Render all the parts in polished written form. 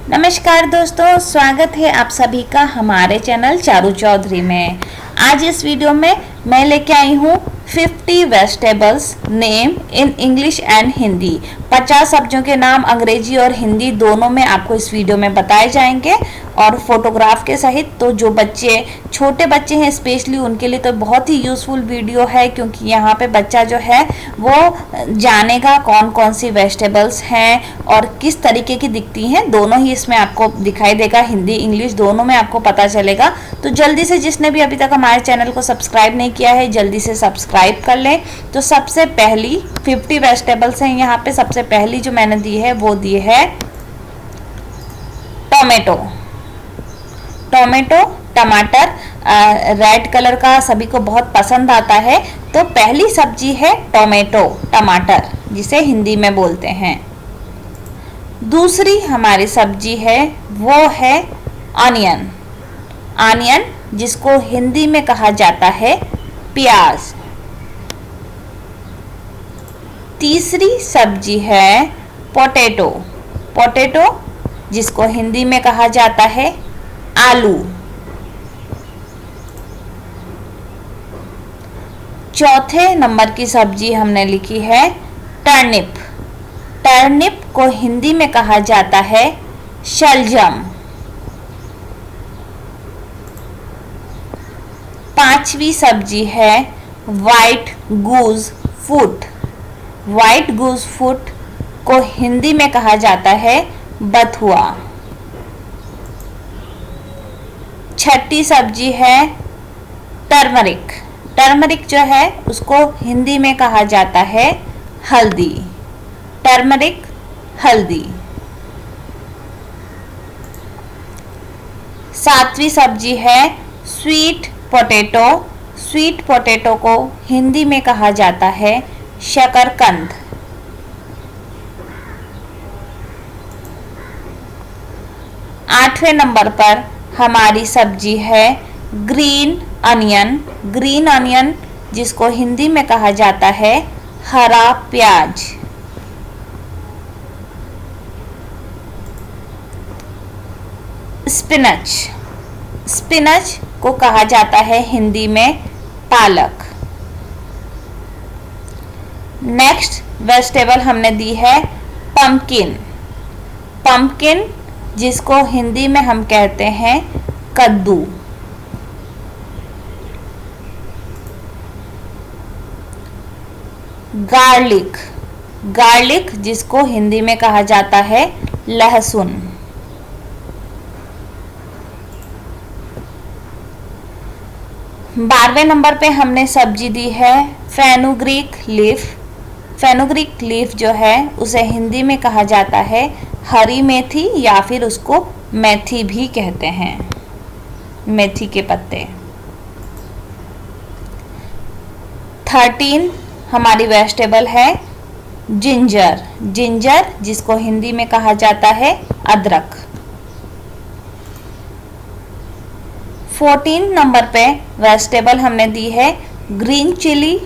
नमस्कार दोस्तों, स्वागत है आप सभी का हमारे चैनल चारू चौधरी में। आज इस वीडियो में मैं लेके आई हूँ 50 vegetables name in English and Hindi. 50 सब्जियों के नाम अंग्रेजी और हिंदी दोनों में आपको इस वीडियो में बताए जाएंगे और फोटोग्राफ के सहित। तो जो बच्चे छोटे बच्चे हैं स्पेशली उनके लिए तो बहुत ही यूजफुल वीडियो है, क्योंकि यहाँ पे बच्चा जो है वो जानेगा कौन कौन सी वेजिटेबल्स हैं और किस तरीके की दिखती हैं। दोनों ही इसमें आपको दिखाई देगा, हिंदी इंग्लिश दोनों में आपको पता चलेगा। तो जल्दी से जिसने भी अभी तक हमारे चैनल को सब्सक्राइब नहीं किया है जल्दी से सब्सक्राइब कर लें। तो सबसे पहली 50 वेजिटेबल्स हैं यहाँ पे। सबसे पहली जो मैंने दी है वो दी है टोमेटो। टोमेटो टमाटर रेड कलर का सभी को बहुत पसंद आता है। तो पहली सब्जी है टोमेटो टमाटर, जिसे हिंदी में बोलते हैं। दूसरी हमारी सब्जी है वो है ऑनियन। ऑनियन जिसको हिंदी में कहा जाता है प्याज। तीसरी सब्जी है पोटैटो। पोटैटो जिसको हिंदी में कहा जाता है आलू। चौथे नंबर की सब्जी हमने लिखी है टर्निप। टर्निप को हिंदी में कहा जाता है शलजम। पांचवी सब्जी है व्हाइट गूज फूट। व्हाइट गूज फूट को हिंदी में कहा जाता है बथुआ। छठी सब्जी है टर्मरिक। टर्मरिक जो है उसको हिंदी में कहा जाता है हल्दी। टर्मरिक हल्दी। सातवीं सब्जी है स्वीट पोटैटो। स्वीट पोटैटो को हिंदी में कहा जाता है शकरकंद। आठवें नंबर पर हमारी सब्जी है ग्रीन अनियन। ग्रीन अनियन जिसको हिंदी में कहा जाता है हरा प्याज। स्पिनच। स्पिनच को कहा जाता है हिंदी में पालक। नेक्स्ट वेजिटेबल हमने दी है पंपकिन। पंपकिन जिसको हिंदी में हम कहते हैं कद्दू। गार्लिक। गार्लिक जिसको हिंदी में कहा जाता है लहसुन। बारहवें नंबर पे हमने सब्जी दी है फेनुग्रीक लीफ। फेनुग्रीक लीफ जो है उसे हिंदी में कहा जाता है हरी मेथी, या फिर उसको मेथी भी कहते हैं, मेथी के पत्ते। 13 हमारी वेजिटेबल है जिंजर। जिंजर जिसको हिंदी में कहा जाता है अदरक। 14 नंबर पे वेजिटेबल हमने दी है ग्रीन चिली।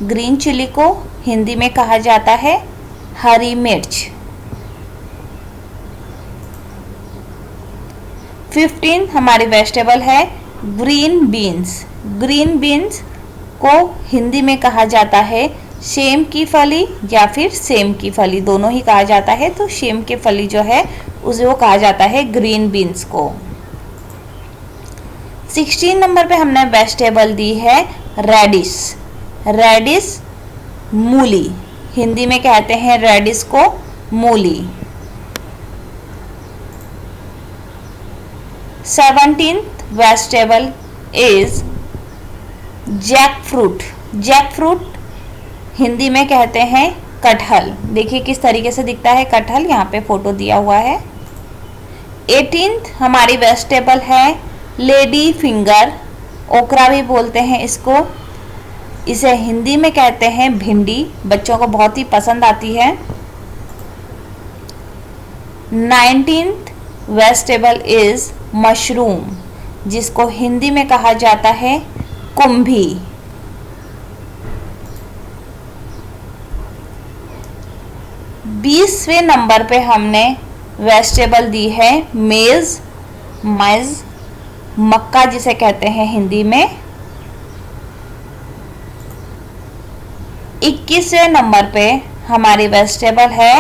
ग्रीन चिली को हिंदी में कहा जाता है हरी मिर्च। 15 हमारी वेजिटेबल है ग्रीन बीन्स। ग्रीन बीन्स को हिंदी में कहा जाता है सेम की फली या फिर सेम की फली, दोनों ही कहा जाता है। तो सेम की फली जो है उसे वो कहा जाता है ग्रीन बीन्स को। 16 नंबर पे हमने वेजिटेबल दी है रेडिश। रेडिश मूली, हिंदी में कहते हैं रेडिश को मूली। 17th vegetable is jackfruit. Jackfruit Hindi में कहते हैं कटहल। देखिए किस तरीके से दिखता है कटहल, यहाँ पे फोटो दिया हुआ है। 18th हमारी वेजिटेबल है लेडी फिंगर। ओकरा भी बोलते हैं इसको। इसे हिंदी में कहते हैं भिंडी, बच्चों को बहुत ही पसंद आती है। 19th वेजिटेबल इज मशरूम, जिसको हिंदी में कहा जाता है कुंभी। 20वें नंबर पे हमने वेजिटेबल दी है मेज़, मैज़, मक्का जिसे कहते हैं हिंदी में। 21वें नंबर पे हमारी वेजिटेबल है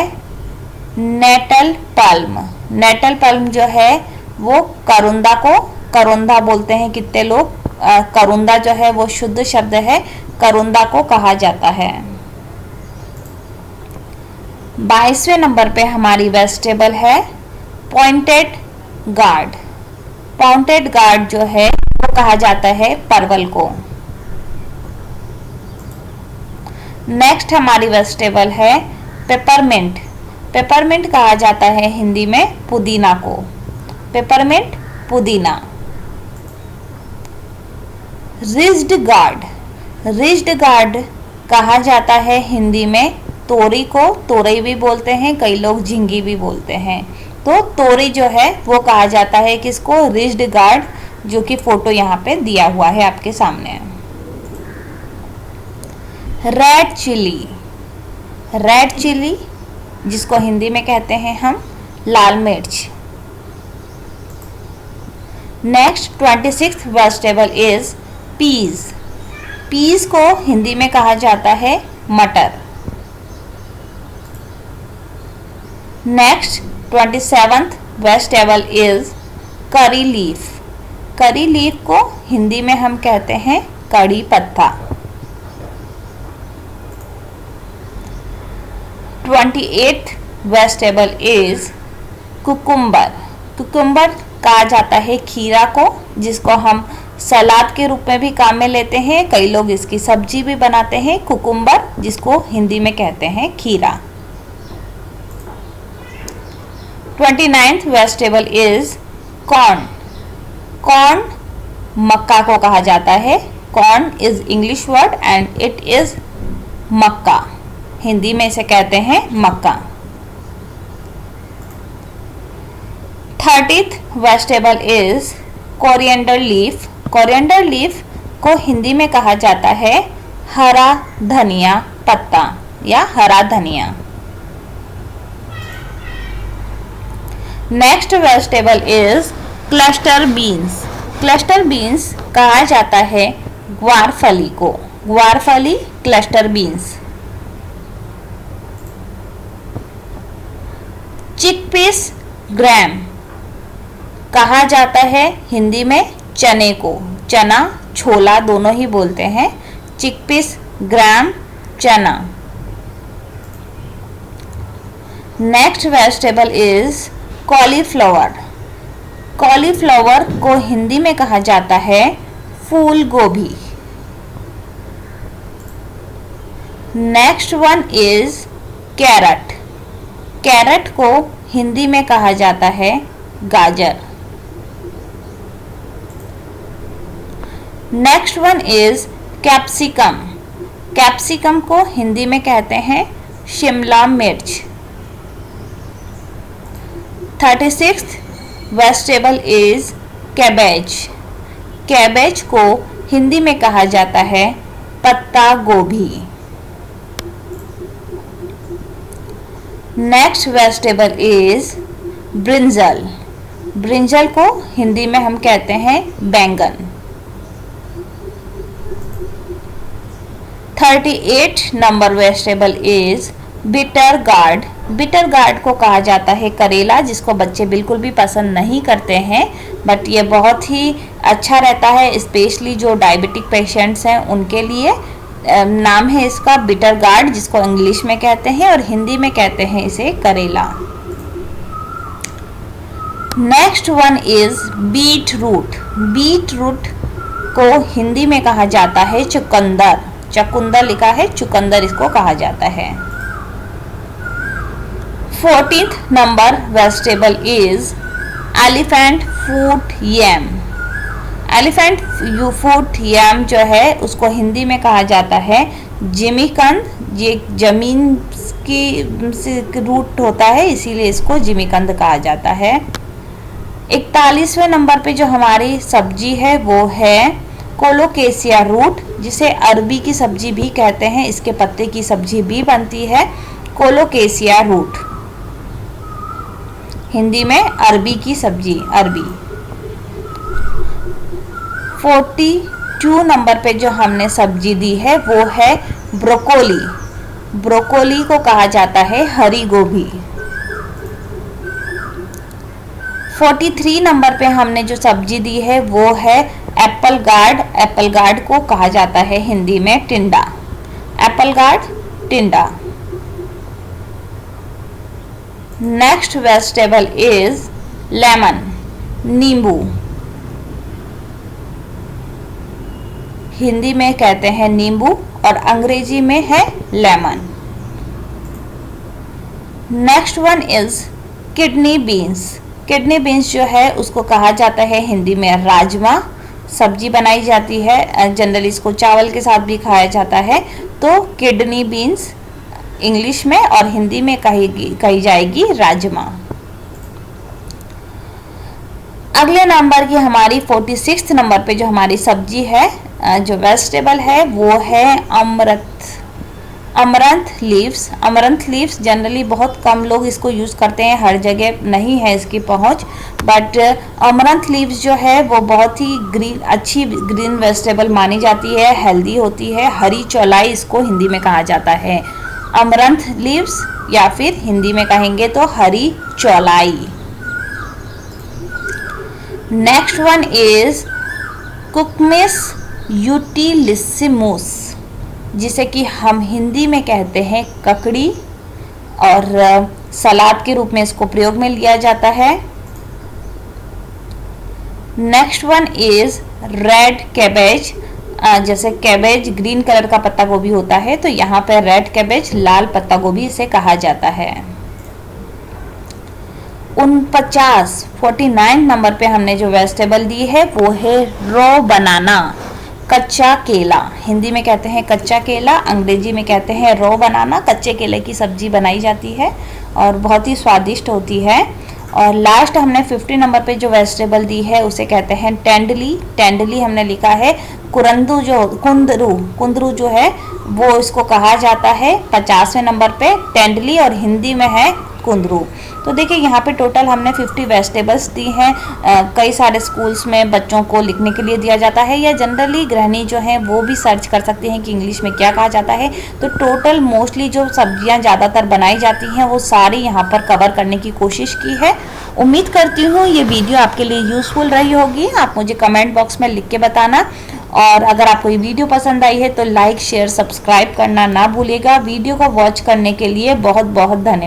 नेटल पल्म। नेटल पल्म जो है वो करुंदा को करुंदा बोलते हैं कितने लोग। करुंदा जो है वो शुद्ध शब्द है, करुंदा को कहा जाता है। 22वें नंबर पे हमारी वेजिटेबल है पॉइंटेड गार्ड। पॉइंटेड गार्ड जो है वो कहा जाता है परवल को। नेक्स्ट हमारी वेजिटेबल है पेपरमिंट। पेपरमिंट कहा जाता है हिंदी में पुदीना को। पेपरमिंट, पुदीना। Rigid guard. रिज्ड गार्ड कहा जाता है हिंदी में तोरी को। तोरई भी बोलते हैं, कई लोग झिंगी भी बोलते हैं। तो तोरी जो है वो कहा जाता है किसको, रिज्ड गार्ड, जो कि फोटो यहाँ पे दिया हुआ है आपके सामने। Red chilli. रेड चिली जिसको हिंदी में कहते हैं हम लाल मिर्च। Next 26th vegetable is peas. Peas को हिंदी में कहा जाता है मटर। Next 27th vegetable is curry leaf. Curry leaf को हिंदी में हम कहते हैं कड़ी पत्ता। 28th vegetable is cucumber. Cucumber कहा जाता है खीरा को, जिसको हम सलाद के रूप में भी काम में लेते हैं। कई लोग इसकी सब्जी भी बनाते हैं। कुकुम्बर जिसको हिंदी में कहते हैं खीरा। 29th vegetable is corn. Corn मक्का को कहा जाता है। Corn is English word and it is makka. Hindi में इसे कहते हैं मक्का। 30th vegetable is coriander leaf. Coriander leaf को हिंदी में कहा जाता है हरा धनिया पत्ता या हरा धनिया। Next vegetable is cluster beans. Cluster beans कहा जाता है ग्वारफली को। ग्वारफली, क्लस्टर बीन्स। चिकपीस ग्राम कहा जाता है हिंदी में चने को। चना, छोला दोनों ही बोलते हैं। चिकपीस ग्राम, चना। Next vegetable is cauliflower. Cauliflower को हिंदी में कहा जाता है फूल गोभी। Next one is carrot. Carrot को हिंदी में कहा जाता है गाजर। Next one is capsicum. Capsicum को हिंदी में कहते हैं शिमला मिर्च। 36th vegetable is cabbage. Cabbage को हिंदी में कहा जाता है पत्ता गोभी। Next vegetable is brinjal. Brinjal को हिंदी में हम कहते हैं बैंगन। 38 number vegetable is bitter gourd. Bitter gourd को कहा जाता है करेला, जिसको बच्चे बिल्कुल भी पसंद नहीं करते हैं, बट ये बहुत ही अच्छा रहता है, स्पेशली जो डायबिटिक पेशेंट्स हैं उनके लिए। नाम है इसका बिटर गार्ड, जिसको इंग्लिश में कहते हैं और हिंदी में कहते हैं इसे करेला। Next one is beetroot. Beetroot को हिंदी में कहा जाता है चुकंदर। चकुंदर लिखा है, चुकंदर इसको कहा जाता है। 14th number vegetable is elephant foot yam. Elephant foot yam जो है उसको हिंदी में कहा जाता है जिमीकंद। ये जमीन की रूट होता है, इसीलिए इसको जिमीकंद कहा जाता है। 41वें नंबर पे जो हमारी सब्जी है वो है कोलोकेसिया रूट, जिसे अरबी की सब्जी भी कहते हैं। इसके पत्ते की सब्जी भी बनती है, कोलोकेसिया रूट। हिंदी में अरबी की सब्जी, अरबी। 42 नंबर पे जो हमने सब्जी दी है वो है ब्रोकोली। ब्रोकोली को कहा जाता है हरी गोभी। 43 नंबर पे हमने जो सब्जी दी है वो है एप्पल गार्ड। एप्पल गार्ड को कहा जाता है हिंदी में टिंडा। एप्पल गार्ड, टिंडा। नेक्स्ट वेजिटेबल इज लेमन, नींबू। हिंदी में कहते हैं नींबू और अंग्रेजी में है lemon. Next one is kidney beans. Kidney beans जो है उसको कहा जाता है हिंदी में राजमा। सब्जी बनाई जाती है, जनरली इसको चावल के साथ भी खाया जाता है। तो किडनी बीन्स इंग्लिश में और हिंदी में कही जाएगी राजमा। अगले नंबर की हमारी 46 नंबर पे जो हमारी सब्जी है, जो वेजिटेबल है वो है amaranth leaves. Amaranth leaves generally बहुत कम लोग इसको यूज़ करते हैं, हर जगह नहीं है इसकी पहुंच, बट अमरंथ लीव्स जो है वो बहुत ही अच्छी ग्रीन वेजिटेबल मानी जाती है, हेल्दी होती है। हरी चौलाई इसको हिंदी में कहा जाता है, अमरंथ लीव्स, या फिर हिंदी में कहेंगे तो हरी चौलाई। नेक्स्ट वन इज कुकमिस यूटिलिसिमुस, जिसे कि हम हिंदी में कहते हैं ककड़ी, और सलाद के रूप में इसको प्रयोग में लिया जाता है। Next one is red cabbage. जैसे कैबेज ग्रीन कलर का पत्ता गोभी होता है, तो यहाँ पे रेड कैबेज, लाल पत्ता गोभी इसे कहा जाता है। 49 नंबर पे हमने जो वेजिटेबल दी है वो है रॉ बनाना, कच्चा केला। हिंदी में कहते हैं कच्चा केला, अंग्रेजी में कहते हैं रॉ बनाना। कच्चे केले की सब्जी बनाई जाती है और बहुत ही स्वादिष्ट होती है। और लास्ट हमने 50 नंबर पे जो वेजिटेबल दी है उसे कहते हैं टेंडली। टेंडली हमने लिखा है कुंदरू जो है वो इसको कहा जाता है 50वें नंबर पे टेंडली, और हिंदी में है कुंदरू। तो देखिए यहाँ पे टोटल हमने 50 वेजिटेबल्स दी हैं। कई सारे स्कूल्स में बच्चों को लिखने के लिए दिया जाता है, या जनरली गृहिणी जो हैं वो भी सर्च कर सकती हैं कि इंग्लिश में क्या कहा जाता है। तो टोटल मोस्टली जो सब्जियां ज़्यादातर बनाई जाती हैं वो सारी यहाँ पर कवर करने की कोशिश की है। उम्मीद करती हूँ ये वीडियो आपके लिए यूज़फुल रही होगी। आप मुझे कमेंट बॉक्स में लिख के बताना, और अगर आपको ये वीडियो पसंद आई है तो लाइक, शेयर, सब्सक्राइब करना ना भूलिएगा। वीडियो को वॉच करने के लिए बहुत बहुत धन्यवाद।